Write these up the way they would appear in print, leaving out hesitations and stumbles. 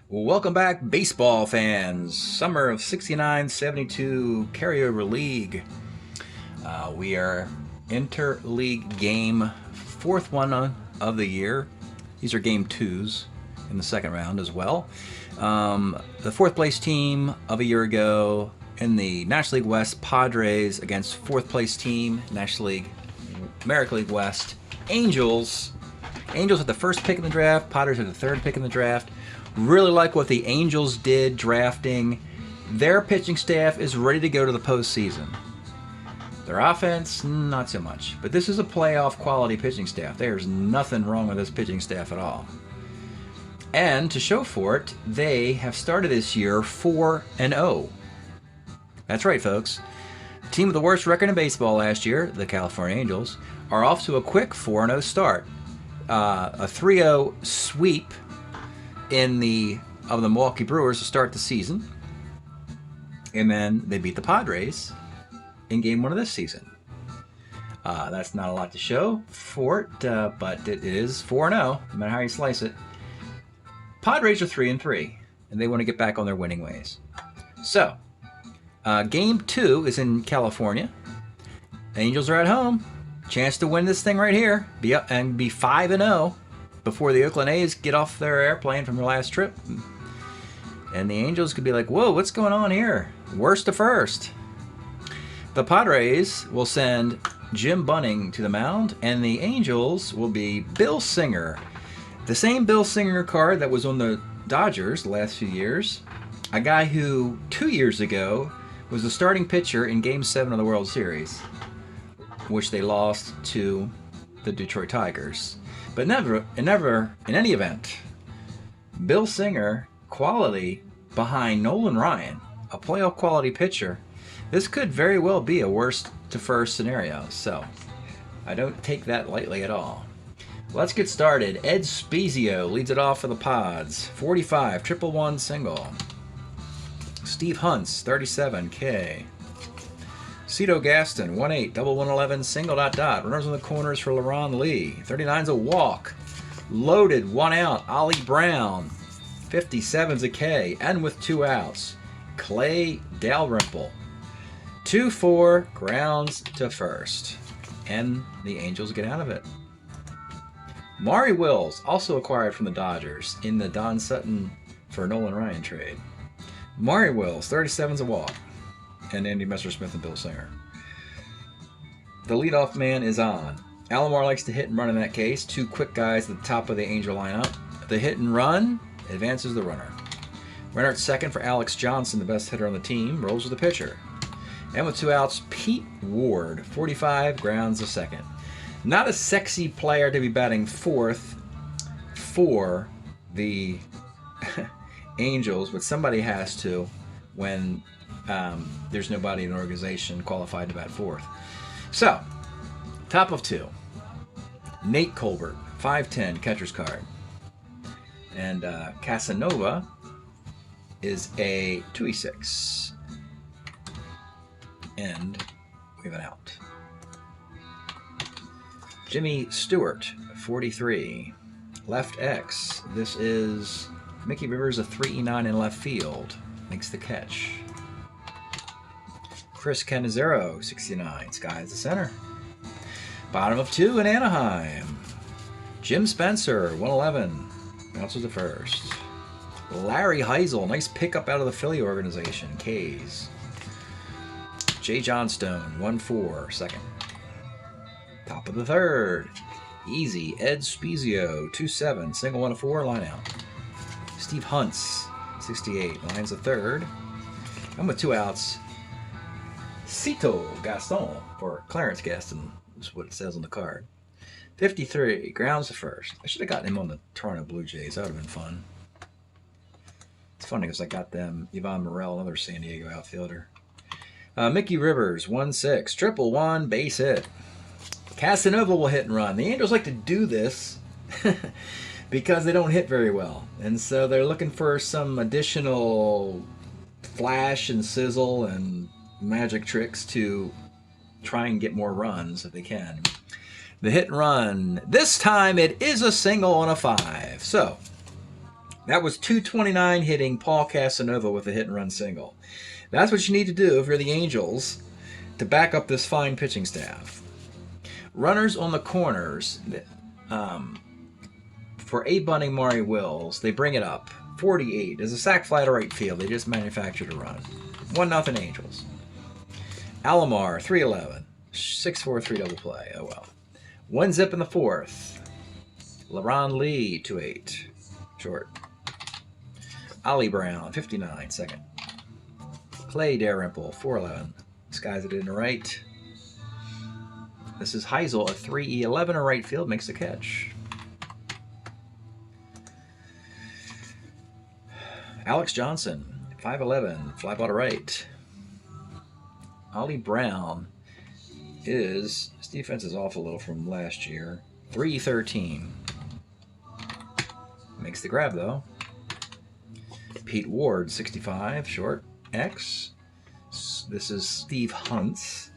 Welcome back, baseball fans. Summer of 69-72 Carryover League. We are Interleague Game, fourth one of the year. These are Game 2s in the second round as well. The fourth place team of a year ago in the National League West, Padres against fourth place team, National League, American League West, Angels. Angels had the first pick in the draft, Padres had the third pick in the draft. Really like what the Angels did drafting. Their pitching staff is ready to go to the postseason. Their offense, not so much. But this is a playoff quality pitching staff. There's nothing wrong with this pitching staff at all. And to show for it, they have started this year 4-0. That's right, folks. The team with the worst record in baseball last year, the California Angels, are off to a quick 4-0 start. A 3-0 sweep of the Milwaukee Brewers to start the season, and then they beat the Padres in Game 1 of this season. That's not a lot to show for it, but it is 4-0, no matter how you slice it. Padres are 3-3, and they want to get back on their winning ways. So, Game 2 is in California. The Angels are at home. Chance to win this thing right here, be 5-0. Before the Oakland A's get off their airplane from their last trip. And the Angels could be like, whoa, what's going on here? Worst to first. The Padres will send Jim Bunning to the mound, and the Angels will be Bill Singer. The same Bill Singer card that was on the Dodgers the last few years. A guy who 2 years ago was the starting pitcher in Game 7 of the World Series, which they lost to the Detroit Tigers. But never, in any event, Bill Singer, quality behind Nolan Ryan, a playoff quality pitcher. This could very well be a worst to first scenario, so I don't take that lightly at all. Let's get started. Ed Spezio leads it off for the Pods. 45, triple one single. Steve Hunts, 37, K. Cito Gaston, 1-8, double 111, single ... Runners on the corners for LaRon Lee. 39's a walk. Loaded, 1 out, Ollie Brown. 57's a K, and with 2 outs, Clay Dalrymple. 2-4, grounds to first. And the Angels get out of it. Maury Wills, also acquired from the Dodgers in the Don Sutton for Nolan Ryan trade. Maury Wills, 37's a walk. And Andy Messersmith and Bill Singer. The leadoff man is on. Alomar likes to hit and run in that case. 2 quick guys at the top of the Angel lineup. The hit and run advances the runner. Runner at second for Alex Johnson, the best hitter on the team, rolls with the pitcher. And with 2 outs, Pete Ward, 45, grounds to second. Not a sexy player to be batting fourth for the Angels, but somebody has to when there's nobody in the organization qualified to bat fourth. So, top of 2. Nate Colbert, 5'10", catcher's card. And Casanova is a 2-6. And we have an out. Jimmy Stewart, 43. Left X. This is Mickey Rivers, a 3-9 in left field. Makes the catch. Chris Canizero, 69. Sky's the center. Bottom of 2 in Anaheim. Jim Spencer, 111. Bounces to first. Larry Heisel, nice pickup out of the Philly organization. K's. Jay Johnstone, 1-4, second. Top of the third. Easy. Ed Spezio, 2-7. Single 1-4, line out. Steve Hunts, 68. Lines the third. And with 2 outs, Cito Gaston, or Clarence Gaston, is what it says on the card. 53, grounds to first. I should have gotten him on the Toronto Blue Jays. That would have been fun. It's funny because I got them, Yvonne Morel, another San Diego outfielder. Mickey Rivers, 1-6, triple one, base hit. Casanova will hit and run. The Angels like to do this because they don't hit very well. And so they're looking for some additional flash and sizzle and magic tricks to try and get more runs if they can. The hit and run. This time it is a single on a 5. So That was 229 hitting Paul Casanova with a hit and run single. That's what you need to do if you're the Angels to back up this fine pitching staff. Runners on the corners for A. Bunting, Maury Wills, they bring it up. 48. There's a sac fly to right field. They just manufactured a run. 1-0 Angels. Alomar, 311. 6-4-3 double play. Oh well. 1 zip in the fourth. LaRon Lee, 2-8. Short. Ollie Brown, 59, second. Clay Dalrymple, 411. Skies it in the right. This is Heisel, a 3-11 in right field, makes the catch. Alex Johnson, 5'11", fly ball to right. Ollie Brown his defense is off a little from last year. 313. Makes the grab, though. Pete Ward, 65, short, X. This is Steve Hunt's.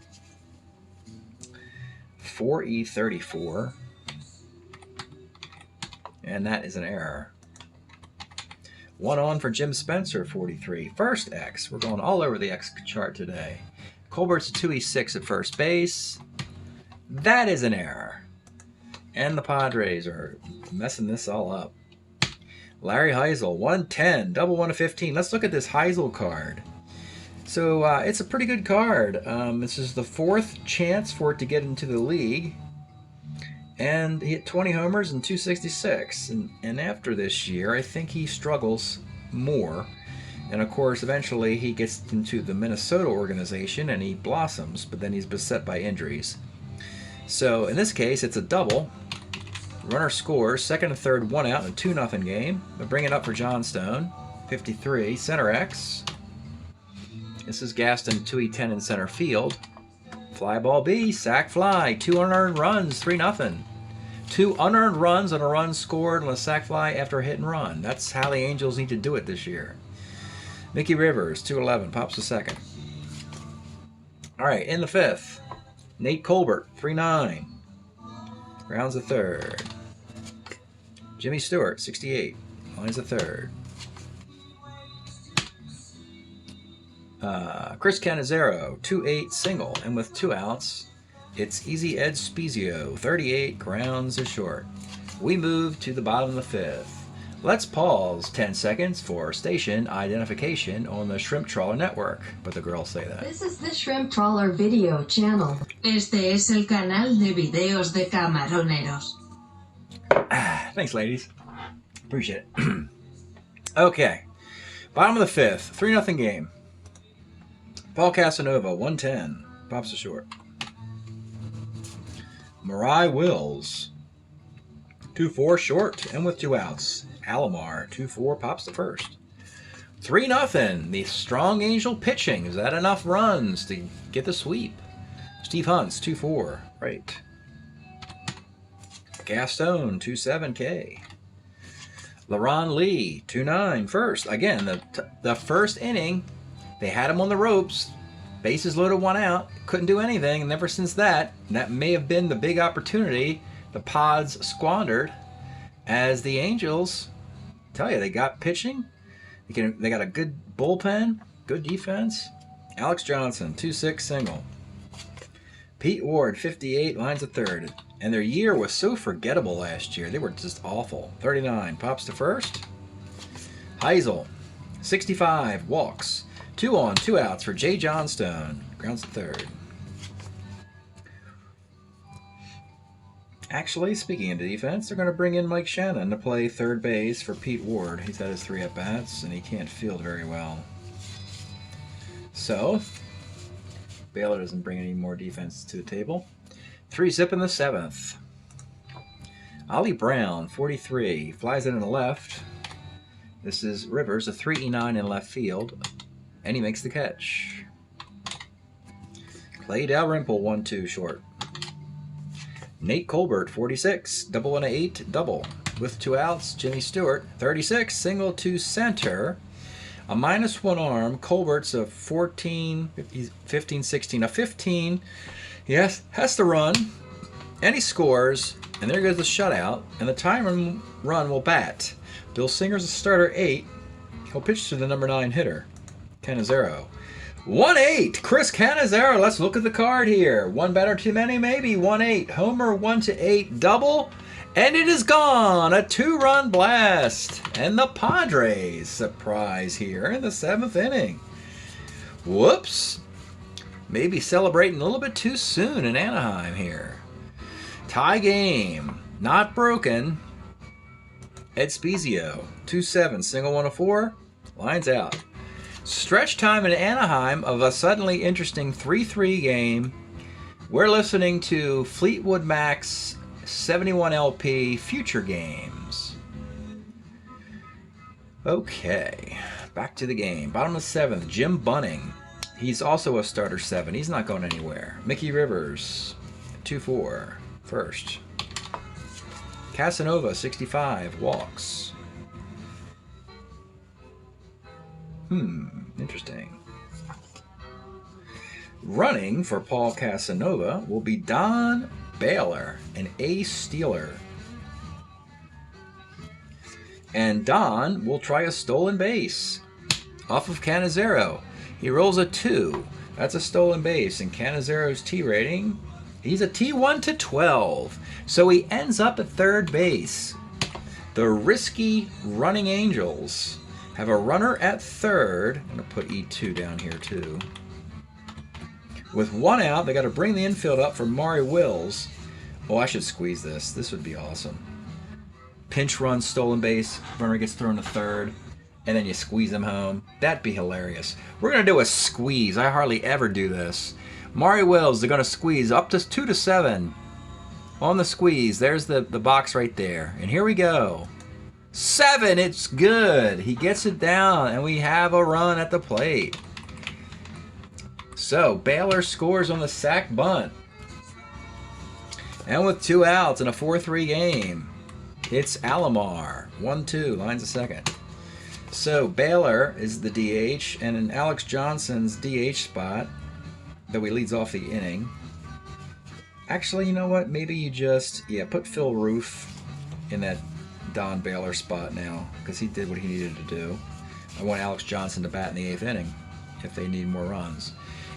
4E34. And that is an error. 1 on for Jim Spencer, 43. First X. We're going all over the X chart today. Colbert's a 2E6 at first base. That is an error. And the Padres are messing this all up. Larry Heisel, 110, double 1 to 15. Let's look at this Heisel card. So it's a pretty good card. This is the 4th chance for it to get into the league. And he hit 20 homers and 266. And after this year, I think he struggles more. And of course, eventually he gets into the Minnesota organization and he blossoms, but then he's beset by injuries. So in this case, it's a double. Runner scores, second and third, 1 out in a 2-0 game. They bring it up for Johnstone, 53, center X. This is Gaston, 2E10 in center field. Fly ball B, sac fly, 2 unearned runs, 3-0. 2 unearned runs and a run scored on a sac fly after a hit and run. That's how the Angels need to do it this year. Mickey Rivers, 211, pops the second. All right, in the 5th, Nate Colbert, 3-9, grounds the third. Jimmy Stewart, 68, lines the third. Chris Canizero, 2-8 single, and with 2 outs, it's Easy Ed Spezio, 38, grounds the short. We move to the bottom of the 5th. Let's pause 10 seconds for station identification on the Shrimp Trawler Network, but the girls say that. This is the Shrimp Trawler video channel. Este es el canal de videos de camaroneros. Thanks, ladies. Appreciate it. Okay. Bottom of the 5th. 3-0 game. Paul Casanova, 110. Pops the short. Maury Wills, 2-4 short, and with 2 outs. Alomar, 2-4, pops the first. 3-0. The strong Angel pitching. Is that enough runs to get the sweep? Steve Hunt's, 2-4, right. Gaston, 2-7 K. LaRon Lee, 2-9 first. Again, the first inning, they had him on the ropes. Bases loaded, 1 out. Couldn't do anything. And ever since that may have been the big opportunity the Pods squandered, as the Angels, tell you, they got pitching. They got a good bullpen, good defense. Alex Johnson, 2-6 single. Pete Ward, 58, lines of third. And their year was so forgettable last year. They were just awful. 39, pops to first. Heisel, 65, walks. 2 on, 2 outs for Jay Johnstone. Grounds to third. Actually, speaking of defense, they're going to bring in Mike Shannon to play third base for Pete Ward. He's had his 3 at-bats, and he can't field very well. So, Baylor doesn't bring any more defense to the table. 3-zip in the 7th. Ollie Brown, 43, flies it in the left. This is Rivers, a 3E9 in left field, and he makes the catch. Clay Dalrymple, 1-2 short. Nate Colbert, 46, double 1 to 8, double. With 2 outs, Jimmy Stewart, 36, single to center. A -1 arm. Colbert's a 14, 15, 16. A 15, yes, has to run. And he scores. And there goes the shutout, and the time run will bat. Bill Singer's a starter 8. He'll pitch to the number 9 hitter, Cannizzaro. 1-8, Chris Cannizzaro. Let's look at the card here. One batter too many, maybe. 1-8, homer 1-8, double, and it is gone. A 2-run blast, and the Padres surprise here in the 7th inning. Whoops. Maybe celebrating a little bit too soon in Anaheim here. Tie game, not broken. Ed Spezio, 2-7, single 1-4, lines out. Stretch time in Anaheim of a suddenly interesting 3-3 game. We're listening to Fleetwood Mac's 71 LP Future Games. Okay, back to the game. Bottom of the 7th, Jim Bunning. He's also a starter 7. He's not going anywhere. Mickey Rivers, 2-4. First. Casanova, 65, walks. Interesting. Running for Paul Casanova will be Don Baylor, an ace stealer. And Don will try a stolen base off of Cannizzaro. He rolls a 2. That's a stolen base, and Cannizzaro's T rating, he's a T1 to 12. So he ends up at third base. The risky running Angels have a runner at third. I'm going to put E2 down here too. With 1 out, they got to bring the infield up for Maury Wills. Oh, I should squeeze this. This would be awesome. Pinch run, stolen base, runner gets thrown to third, and then you squeeze them home. That'd be hilarious. We're going to do a squeeze. I hardly ever do this. Maury Wills, they're going to squeeze up to 2-7. On the squeeze, there's the box right there. And here we go. 7, it's good. He gets it down, and we have a run at the plate. So, Baylor scores on the sac bunt. And with 2 outs in a 4-3 game, it's Alomar. 1-2, lines a second. So, Baylor is the DH, and in Alex Johnson's DH spot, though he leads off the inning. Actually, you know what? Maybe you just, put Phil Roof in that Don Baylor spot now, because he did what he needed to do. I want Alex Johnson to bat in the 8th inning if they need more runs.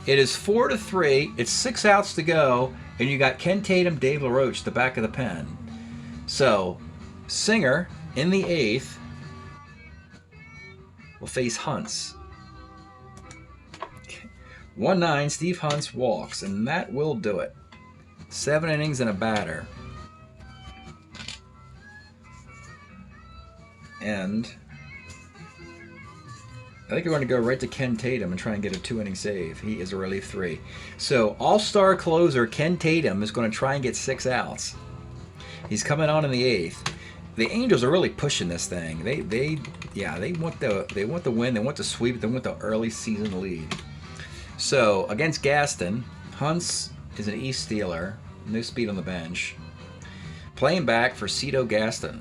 It is 4-3. It's 6 outs to go, and you got Ken Tatum, Dave LaRoche, the back of the pen. So, Singer in the 8th will face Hunts. 1-9, Steve Hunts walks, and that will do it. 7 innings and a batter. And I think we're going to go right to Ken Tatum and try and get a 2-inning save. He is a relief 3. So all-star closer Ken Tatum is going to try and get 6 outs. He's coming on in the 8th. The Angels are really pushing this thing. They want the win. They want the sweep. They want the early season lead. So against Gaston, Hunts is an East Steeler. No speed on the bench. Playing back for Cito Gaston.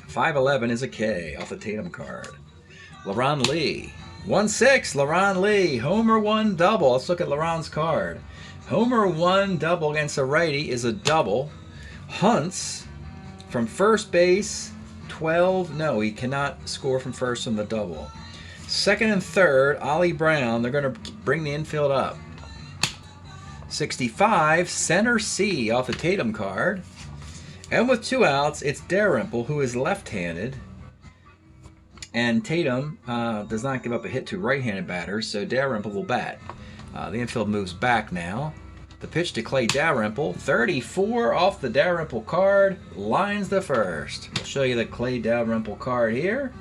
5'11" is a K off the Tatum card. LaRon Lee. 1-6, LaRon Lee. Homer 1 double. Let's look at LaRon's card. Homer 1 double against a righty is a double. Hunts from first base, 12. No, he cannot score from first on the double. Second and third, Ollie Brown. They're going to bring the infield up. 65, center C off the Tatum card. And with 2 outs, it's Dalrymple, who is left-handed. And Tatum does not give up a hit to right-handed batters, so Dalrymple will bat. The infield moves back now. The pitch to Clay Dalrymple, 34 off the Dalrymple card, lines the first. I'll show you the Clay Dalrymple card here.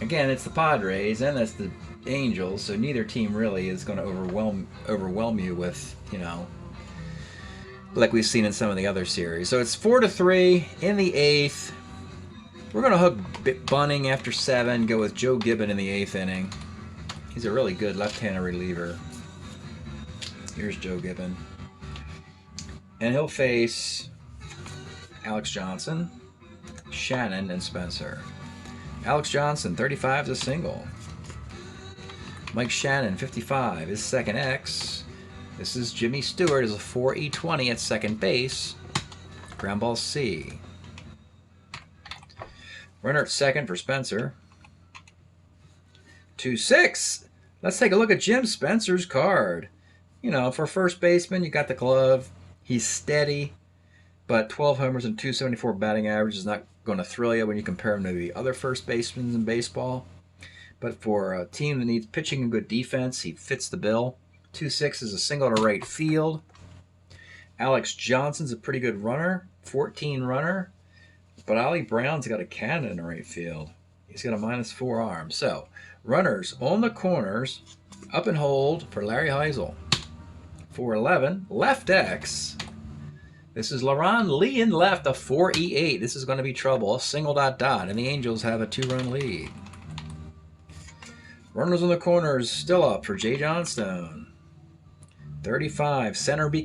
Again, it's the Padres, and that's the Angels, so neither team really is going to overwhelm you with, like we've seen in some of the other series. So it's 4-3 in the 8th. We're going to hook Bunning after 7, go with Joe Gibbon in the 8th inning. He's a really good left-handed reliever. Here's Joe Gibbon. And he'll face Alex Johnson, Shannon, and Spencer. Alex Johnson, 35 is a single. Mike Shannon, 55, is second X. This is Jimmy Stewart, is a 4E20 at second base. Ground ball C. Runner at second for Spencer. 2-6. Let's take a look at Jim Spencer's card. You know, for first baseman, you got the glove. He's steady, but 12 homers and 274 batting average is not going to thrill you when you compare him to the other first basemen in baseball. But for a team that needs pitching and good defense, he fits the bill. 2-6 is a single to right field. Alex Johnson's a pretty good runner, 14 runner. But Ollie Brown's got a cannon in the right field. He's got a -4 arm. So, runners on the corners, up and hold for Larry Heisel. 411, left X. This is Laron Lee in left, a 4E8. This is going to be trouble. Single ... and the Angels have a 2-run lead. Runners on the corners still up for Jay Johnstone. 35, center B ?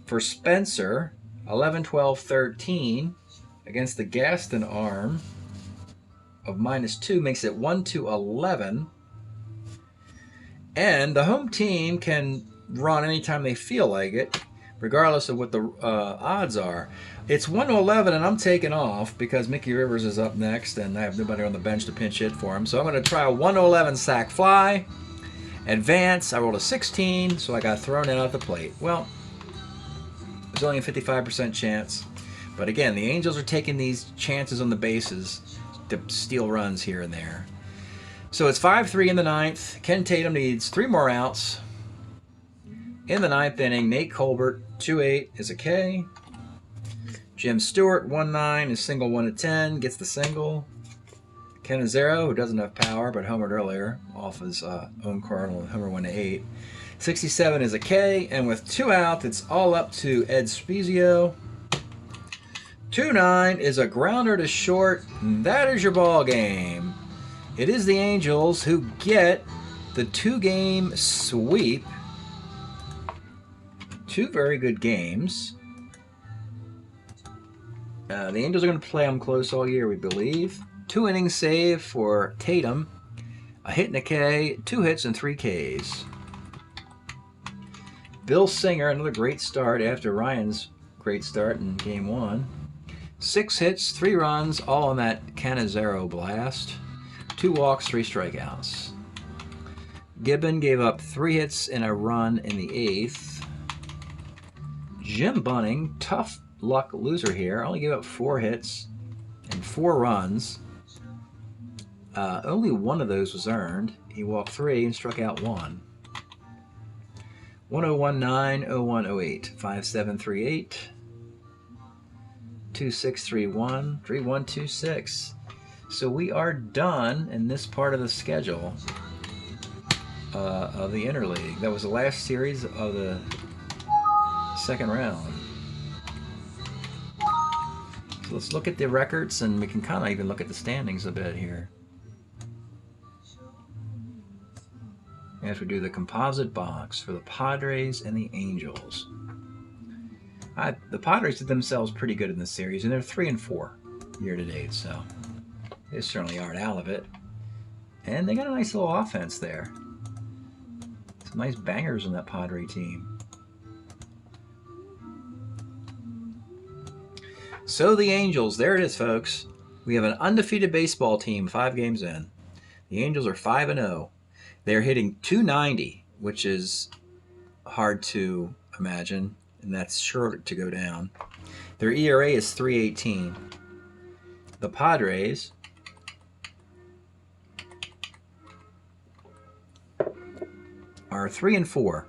For Spencer. 11, 12, 13 against the Gaston arm of -2 makes it 1-11. And the home team can run anytime they feel like it, regardless of what the odds are. It's 1-11, and I'm taking off because Mickey Rivers is up next, and I have nobody on the bench to pinch hit for him. So I'm going to try a 1-11 sac fly. Advance, I rolled a 16, so I got thrown in at the plate. Well, there's only a 55% chance. But again, the Angels are taking these chances on the bases to steal runs here and there. So it's 5-3 in the ninth. Ken Tatum needs 3 more outs. In the ninth inning, Nate Colbert, 2-8 is a K. Jim Stewart, 1-9 is single 1-10, gets the single. Ken Azzaro, who doesn't have power but homered earlier off his own Cardinal, homer 1-8. 67 is a K, and with 2 out, it's all up to Ed Spezio. 2-9 is a grounder to short, and that is your ball game. It is the Angels who get the 2-game sweep. 2 very good games. The Angels are going to play them close all year, we believe. 2 innings save for Tatum. A hit and a K, 2 hits and 3 Ks. Bill Singer, another great start after Ryan's great start in Game 1. 6 hits, 3 runs, all on that Cannizzaro blast. 2 walks, 3 strikeouts. Gibbon gave up 3 hits and a run in the 8th. Jim Bunning, tough luck loser here, only gave up 4 hits and 4 runs. Only 1 of those was earned. He walked 3 and struck out 1. 1019, 0108, 5738, 2631, 3126. So we are done in this part of the schedule of the Interleague. That was the last series of the second round. So let's look at the records, and we can kind of even look at the standings a bit here. As we do the composite box for the Padres and the Angels. The Padres did themselves pretty good in this series, and they're 3-4 year to date, so they certainly aren't out of it. And they got a nice little offense there. Some nice bangers on that Padre team. So the Angels, there it is, folks. We have an undefeated baseball team 5 games in. The Angels are 5-0. They're hitting .290, which is hard to imagine, and that's sure to go down. Their ERA is 3.18. The Padres are 3-4.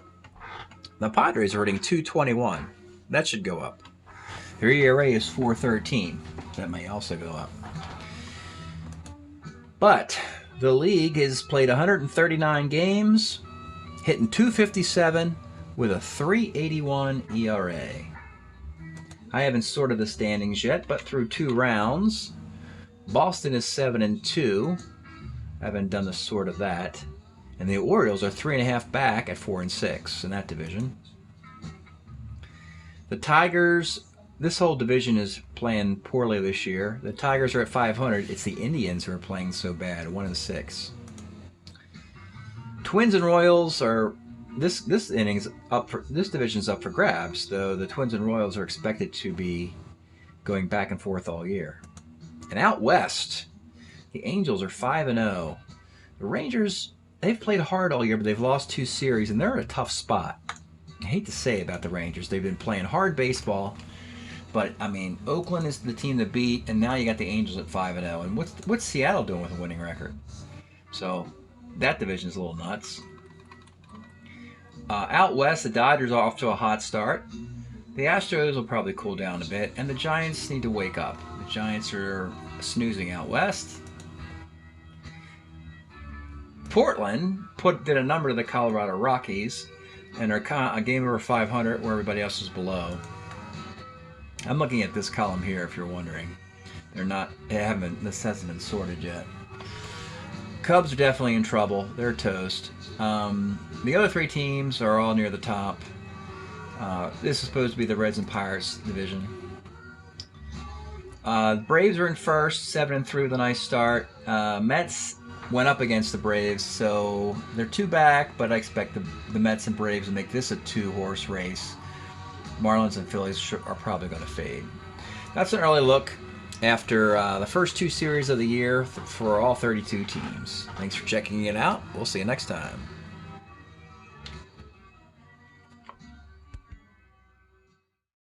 The Padres are hitting .221. That should go up. Their ERA is 4.13. That may also go up. But the league has played 139 games, hitting .257 with a 3.81 ERA. I haven't sorted the standings yet, but through 2 rounds, Boston is 7-2. I haven't done the sort of that. And the Orioles are 3.5 back at 4-6 in that division. The Tigers, this whole division is playing poorly this year. The Tigers are at 500. It's the Indians who are playing so bad, 1-6. Twins and Royals are this innings up for this division's up for grabs, though the Twins and Royals are expected to be going back and forth all year. And out west, the Angels are 5-0. The Rangers, they've played hard all year, but they've lost 2 series, and they're in a tough spot. I hate to say about the Rangers. They've been playing hard baseball, but I mean, Oakland is the team to beat, and now you got the Angels at 5-0. And what's Seattle doing with a winning record? So that division's a little nuts. Out west, the Dodgers are off to a hot start. The Astros will probably cool down a bit, and the Giants need to wake up. The Giants are snoozing out west. Portland did a number to the Colorado Rockies, and are a game over 500, where everybody else is below. I'm looking at this column this hasn't been sorted yet. Cubs are definitely in trouble. They're toast. The other 3 teams are all near the top. This is supposed to be the Reds and Pirates division. Braves are in first, 7-3 with a nice start. Mets went up against the Braves, so they're 2 back, but I expect the Mets and Braves to make this a 2-horse race. Marlins and Phillies are probably going to fade. That's an early look after the first 2 series of the year for all 32 teams. Thanks for checking it out. We'll see you next time.